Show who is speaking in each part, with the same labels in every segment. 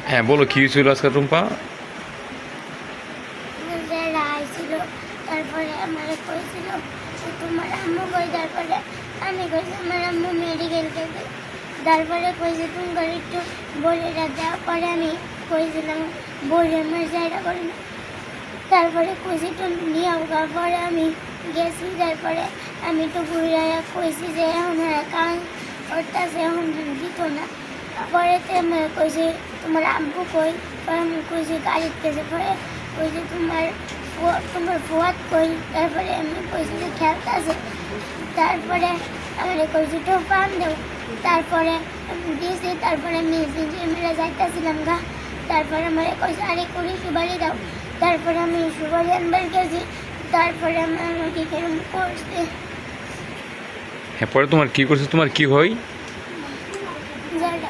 Speaker 1: হ্যাঁ বলো, কি হয়েছিল আজকে টুম্পা?
Speaker 2: ছিল তারপরে আমার কইছিল তোমার আম্মু কই, তারপরে আমি কইছি আমার আম্মু মেডিকেল গেছে, তারপরে কইছে তুমি করে একটু বলে রাখা, পরে আমি কইছিলাম বলে আমার জায়গা করে না, তারপরে কইছি একটু নিয়ে আসা, পরে আমি গেছি, তারপরে আমি তো ঘুরে কইছি যে এখন কাজ করতেছে, এখন দিত না, পরে আমি কইছি তোমার আব্বু কই, পরে আমি কইছি গাড়ির কাছে, পরে কইছি তোমার ফুয়াদ কই, তারপরে আমি কইছি যে খেলতেছে, তারপরে আমার কইছি তো পান দেও, তারপরে আমি দিয়েছি, তারপরে আমি মেরে যাইতেছিলাম গা, তারপরে আমার কইছে আরে করি সুবারি দাও, তারপরে আমি সুবারি আনবার গেছি, তারপরে আমাকে কেরম করছে।
Speaker 1: হ্যাঁ পরে তোমার কি করছে, তোমার কি হয়?
Speaker 2: যারা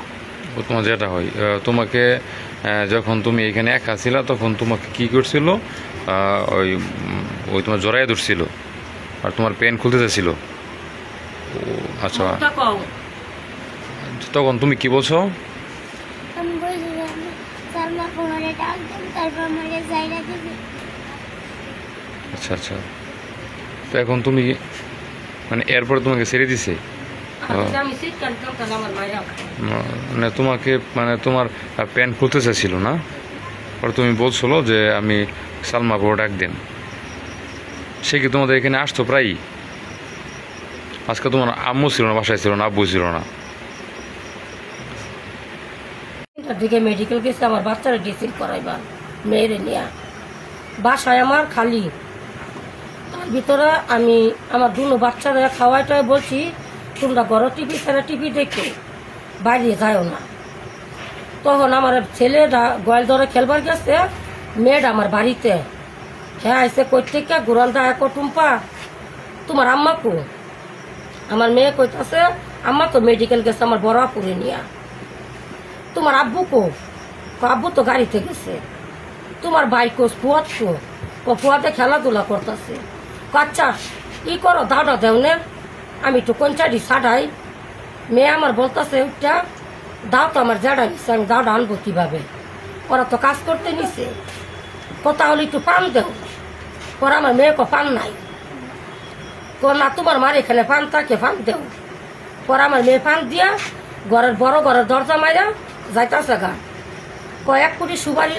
Speaker 1: ও তোমার যেটা হয়, তোমাকে যখন তুমি এখানে একা ছিলা তখন তোমাকে কি করছিল? ওই ওই তোমার জড়াইয়া ধরছিল আর তোমার প্যান্ট খুলতে চাইছিল। আচ্ছা, তখন তুমি কি বলছো?
Speaker 2: আমি বলছি যে আমি সালমা কোমরে ডাক দেন, তারপর আমাকে জায়গা দিবি।
Speaker 1: আচ্ছা আচ্ছা, তো এখন তুমি মানে এরপরে তোমাকে ছেড়ে দিছে? মানে তোমাকে মানে তোমার প্যান্ট খুলতে চাইছিল না, পরে তুমি বলছিল যে আমি সালমা বড় ডাক দেন। সে কি তোমাদের এখানে আসতো প্রায়ই? আজকে তোমার আম্মু ছিল না, বাসায় ছিল না, আব্বু ছিল না?
Speaker 3: দিকে মেডিকেল গেছে আমার বাচ্চারা ড্রেসিং করাইবার, মেয়েরে নিয়ে বাসায় আমার খালি, তার ভিতরে আমি আমার দুনো বাচ্চারা খাওয়াইটাই বলছি তোমরা ঘরে টিভি ছাড়া টিভি দেখো, বাইরে যাও না। তখন আমার ছেলেটা গোয়াল ধরে খেলবার গেছে, মেয়েটা আমার বাড়িতে, হ্যাঁ আইসে কই থেকে ঘুরালটা এক টুম্পা তোমার আম্মা কো? আমার মেয়ে কইতাছে আম্মা তো মেডিকেল গেছে আমার বড়াপুরে নিয়ে। তোমার আব্বু কো? আব্বু তো গাড়িতে গেছে। তোমার ভাই কো? ফুয়াদ কো? ফুয়াদে খেলাধুলা করতেছে। আচ্ছা ই করো, দাওটা দেও নে, আমি তো কঞ্চারি ছাড়াই। মেয়ে আমার বলতেছে উঠটা দাও তো, আমার জাডা নিচ্ছে, আমি দাওটা আনবো কিভাবে? ওরা তো কাজ করতে নিছে, কথা হলে একটু পান দেও। পরে আমার মেয়ে কো পান নাই, না তোমার মার এখানে পান থাকে, পান দেও। পরে আমার মেয়ে পান দিয়া ঘরের বড় ঘরের দরজা মাইরা যাইতাছে গা, কয়েক কোটি সুপারি